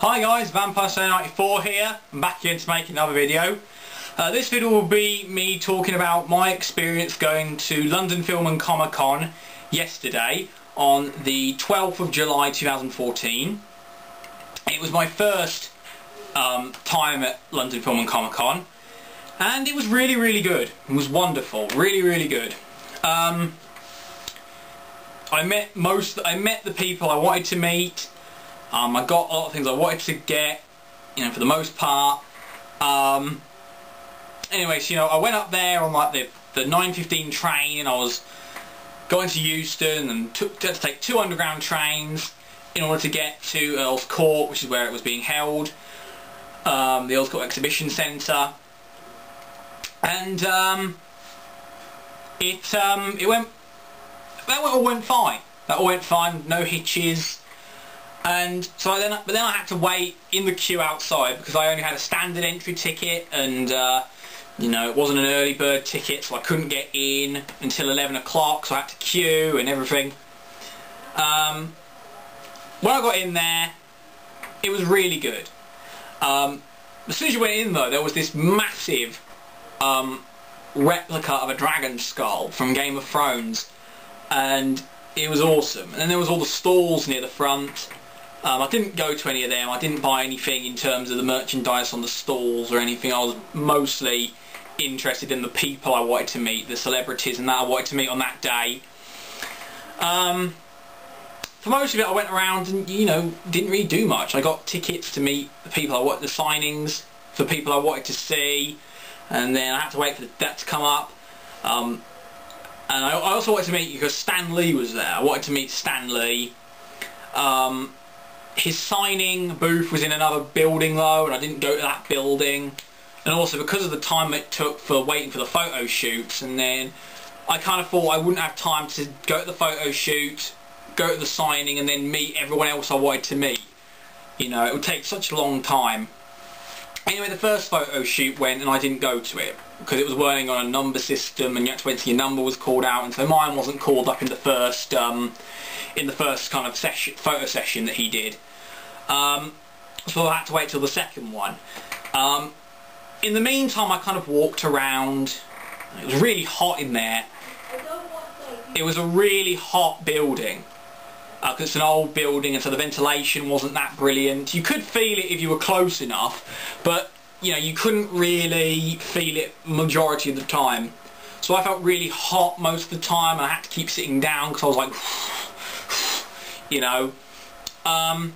Hi guys, Vampire94 here. I'm back again to make another video. This video will be me talking about my experience going to London Film and Comic Con yesterday on the 12th of July 2014. It was my first time at London Film and Comic Con, and it was really good. It was wonderful, really good. I met the people I wanted to meet. I got a lot of things I wanted to get, you know, for the most part. Anyways, you know, I went up there on like the 9:15 train, and I was going to Euston, and had to take 2 underground trains in order to get to Earl's Court, which is where it was being held, the Earl's Court Exhibition Centre, and it all went fine. That all went fine, no hitches. And so but then I had to wait in the queue outside because I only had a standard entry ticket, and you know, it wasn't an early bird ticket, so I couldn't get in until 11 o'clock, so I had to queue and everything. When I got in there, it was really good. As soon as you went in though, there was this massive replica of a dragon skull from Game of Thrones, and it was awesome. And then there was all the stalls near the front. I didn't go to any of them. I didn't buy anything in terms of the merchandise on the stalls or anything. I was mostly interested in the people I wanted to meet, the celebrities and that I wanted to meet on that day. For most of it I went around and, you know, didn't really do much. I got tickets to meet the people I wanted, the signings for people I wanted to see, and then I had to wait for that to come up. And I also wanted to meet, because Stan Lee was there. I wanted to meet Stan Lee. His signing booth was in another building though, and I didn't go to that building. And also because of the time it took for waiting for the photo shoots, and then I kind of thought I wouldn't have time to go to the photo shoot, go to the signing, and then meet everyone else I wanted to meet. You know, it would take such a long time. Anyway, the first photo shoot went, and I didn't go to it because it was running on a number system, and you had to wait till your number was called out, and so mine wasn't called up in the first kind of photo session that he did. So I had to wait till the second one. In the meantime, I kind of walked around. It was really hot in there. It was a really hot building because it's an old building, and so the ventilation wasn't that brilliant. You could feel it if you were close enough, but you know, you couldn't really feel it majority of the time. So I felt really hot most of the time, and I had to keep sitting down because I was like, you know. I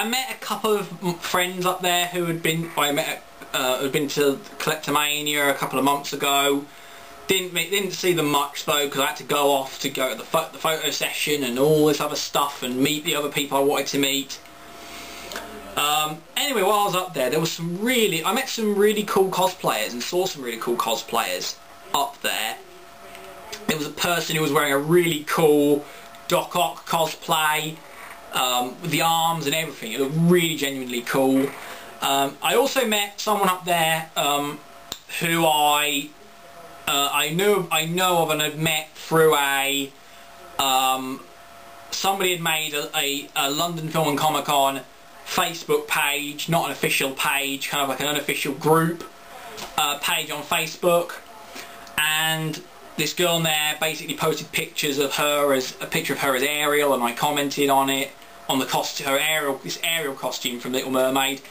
met a couple of friends up there who had been to Collectomania a couple of months ago. Didn't see them much though, because I had to go off to go to the photo session and all this other stuff and meet the other people I wanted to meet. Anyway, while I was up there, I met some really cool cosplayers and saw some really cool cosplayers up there. There was a person who was wearing a really cool Doc Ock cosplay, with the arms and everything. It looked really genuinely cool. I also met someone up there who I know of and had met through somebody had made a London Film and Comic Con Facebook page, not an official page, kind of like an unofficial group page on Facebook, and this girl in there basically posted pictures of her as a picture of her as Ariel, and I commented on it, on the this Ariel costume from Little Mermaid,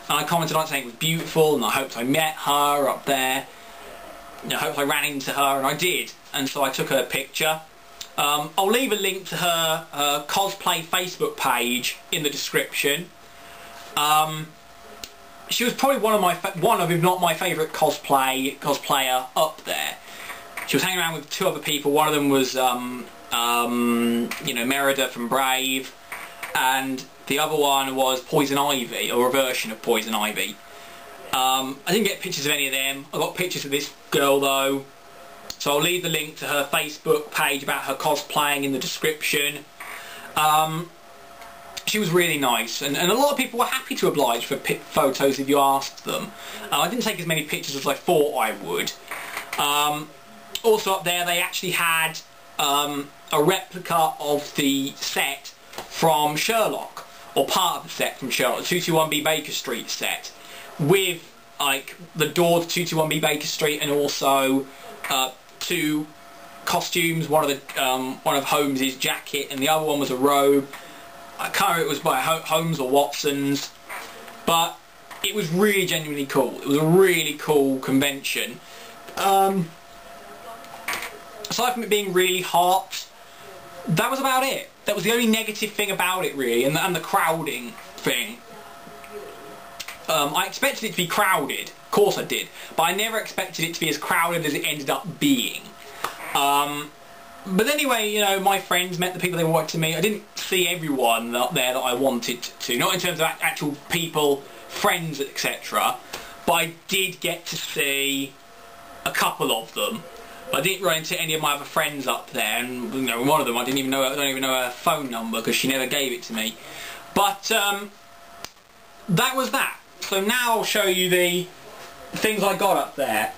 and I commented on it saying it was beautiful, and I hoped I met her up there. You know, I hoped I ran into her, and I did, and so I took her picture. I'll leave a link to her cosplay Facebook page in the description. She was probably one of if not my favourite cosplayer up there. She was hanging around with 2 other people. One of them was you know, Merida from Brave, and the other one was Poison Ivy, or a version of Poison Ivy. I didn't get pictures of any of them. I got pictures of this girl though, so I'll leave the link to her Facebook page about her cosplaying in the description. She was really nice, and a lot of people were happy to oblige for photos if you asked them. I didn't take as many pictures as I thought I would. Also up there they actually had a replica of the set from Sherlock or part of the set from Sherlock, the 221B Baker Street set, with like the door to 221B Baker Street, and also 2 costumes. One of Holmes's jacket, and the other one was a robe. I can't remember if it was by Holmes or Watson's, but it was really genuinely cool. It was a really cool convention. Aside from it being really hot, that was about it. That was the only negative thing about it, really, and the crowding thing. I expected it to be crowded, of course I did, but I never expected it to be as crowded as it ended up being. But anyway, you know, my friends met the people they wanted to meet. I didn't see everyone up there that I wanted to, not in terms of actual people, friends, etc. But I did get to see a couple of them. I didn't run into any of my other friends up there, and you know, one of them I don't even know her phone number because she never gave it to me. But that was that. So now I'll show you the things I got up there.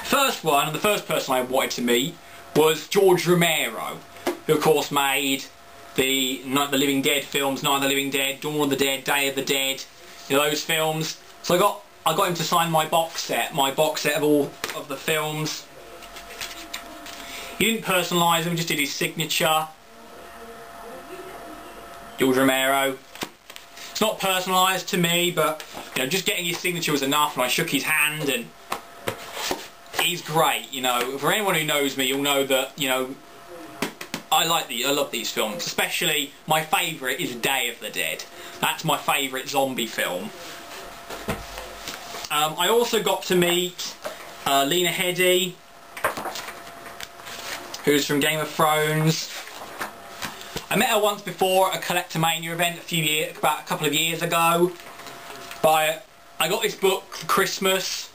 First one, and the first person I wanted to meet, was George Romero, who of course made the Night of the Living Dead films, Night of the Living Dead, Dawn of the Dead, Day of the Dead, you know, those films. So I got him to sign my box set of all of the films. He didn't personalise them, just did his signature. George Romero. It's not personalised to me, but you know, just getting his signature was enough, and I shook his hand, and he's great. You know, for anyone who knows me, you'll know that, you know, I love these films. Especially my favourite is Day of the Dead. That's my favourite zombie film. I also got to meet Lena Headey, who's from Game of Thrones. I met her once before at a Collectomania event about a couple of years ago. But I got this book for Christmas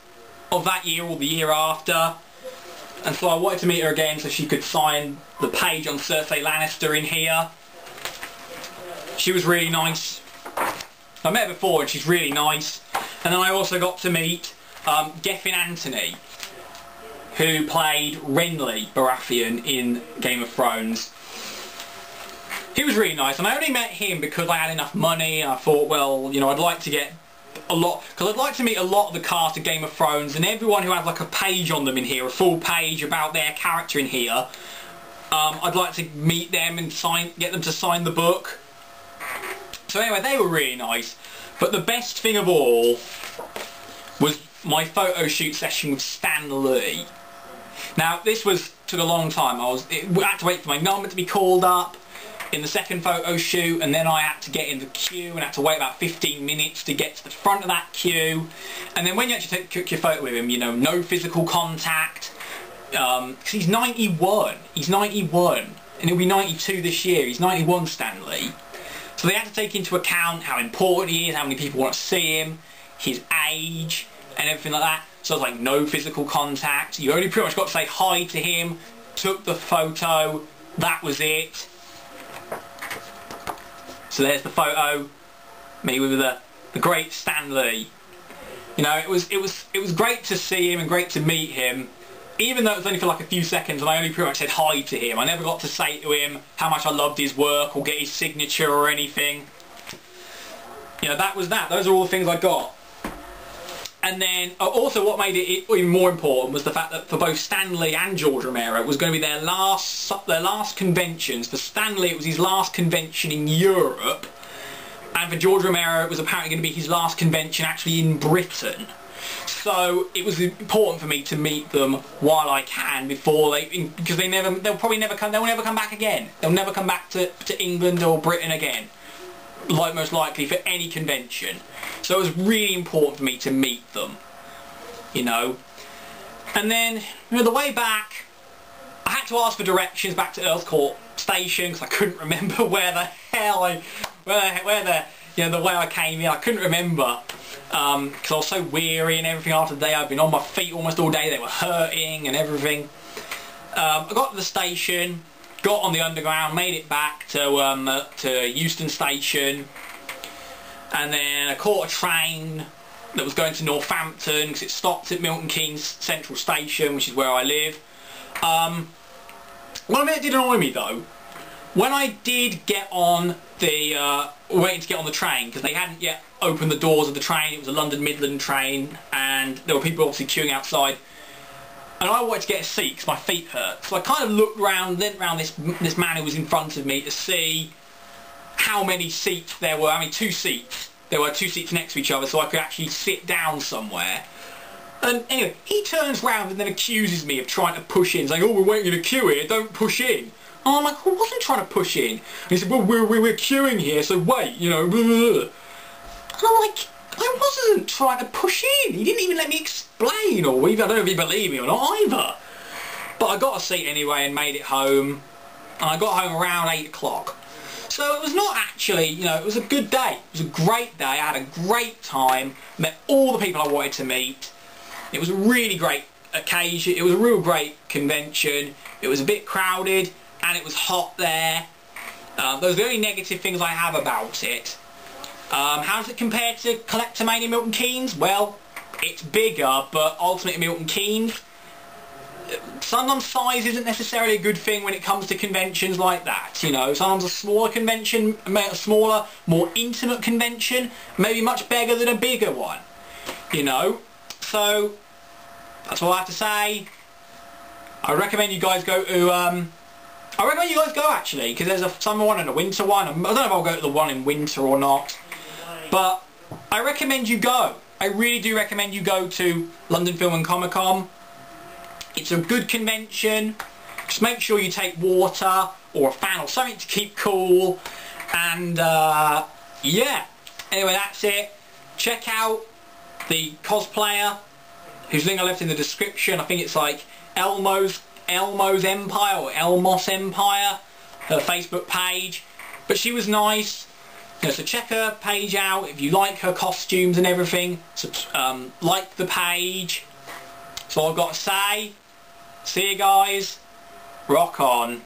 of that year or the year after, and so I wanted to meet her again so she could sign the page on Cersei Lannister in here. She was really nice. I met her before and she's really nice. And then I also got to meet Geffen Anthony, who played Renly Baratheon in Game of Thrones. He was really nice, and I only met him because I had enough money, and I thought, well, you know, I'd like to get a lot, because I'd like to meet a lot of the cast of Game of Thrones, and everyone who has like a page on them in here, a full page about their character in here. I'd like to meet them and get them to sign the book. So anyway, they were really nice. But the best thing of all was my photo shoot session with Stan Lee. Now this took a long time. I had to wait for my number to be called up in the second photo shoot, and then I had to get in the queue and had to wait about 15 minutes to get to the front of that queue. And then when you actually took your photo with him, you know, no physical contact. Because he's 91. He's 91, and he'll be 92 this year. He's 91, Stan Lee. So they had to take into account how important he is, how many people want to see him, his age, and everything like that. So it's like no physical contact. You only pretty much got to say hi to him, took the photo, that was it. So there's the photo, me with the great Stan Lee. You know, it was great to see him and great to meet him. Even though it was only for like a few seconds and I only pretty much said hi to him. I never got to say to him how much I loved his work or get his signature or anything. You know, that was that. Those are all the things I got. And then, also what made it even more important was the fact that for both Stan Lee and George Romero, it was going to be their last conventions. For Stan Lee, it was his last convention in Europe. And for George Romero, it was apparently going to be his last convention actually in Britain. So it was important for me to meet them while I can before because they'll probably never come back again. They'll never come back to England or Britain again, like most likely for any convention. So it was really important for me to meet them, you know. And then, you know, the way back, I had to ask for directions back to Earl's Court Station because I couldn't remember where the hell the way I came in. I couldn't remember. Because I was so weary and everything after the day. I'd been on my feet almost all day. They were hurting and everything. I got to the station, got on the underground, made it back to Euston Station, and then I caught a train that was going to Northampton because it stopped at Milton Keynes Central Station, which is where I live. One of it did annoy me though, when I did get on the, waiting to get on the train, because they hadn't yet opened the doors of the train, it was a London Midland train, and there were people obviously queuing outside, and I wanted to get a seat because my feet hurt. So I kind of looked round, leant round this man who was in front of me to see how many seats there were. I mean, 2 seats. There were 2 seats next to each other, so I could actually sit down somewhere. And anyway, he turns round and then accuses me of trying to push in, saying, "Oh, we're waiting in a queue here, don't push in." And I'm like, "Well, I wasn't trying to push in." And he said, "Well, we're queuing here, so wait, you know, blah, blah, blah." And I'm like, I wasn't trying to push in. He didn't even let me explain, or even, I don't know if he believed me or not either. But I got a seat anyway and made it home. And I got home around 8 o'clock. So it was not actually, you know, it was a good day. It was a great day. I had a great time. Met all the people I wanted to meet. It was a really great occasion. It was a real great convention. It was a bit crowded and it was hot there. Those are the only negative things I have about it. How does it compare to Collectomania Milton Keynes? Well, it's bigger, but ultimately Milton Keynes, sometimes size isn't necessarily a good thing when it comes to conventions like that. You know, sometimes a smaller convention, a smaller, more intimate convention, maybe much bigger than a bigger one. You know, so that's all I have to say. I recommend you guys go to. I recommend you guys go actually, because there's a summer one and a winter one. I don't know if I'll go to the one in winter or not, but I recommend you go. I really do recommend you go to London Film and Comic Con. It's a good convention. Just make sure you take water or a fan or something to keep cool. And yeah, anyway, that's it. Check out the cosplayer whose link I left in the description. I think it's like Elmo's Empire or Elmos Empire, her Facebook page. But she was nice. You know, so check her page out if you like her costumes and everything. So, like the page. That's all I've got to say. See you guys. Rock on.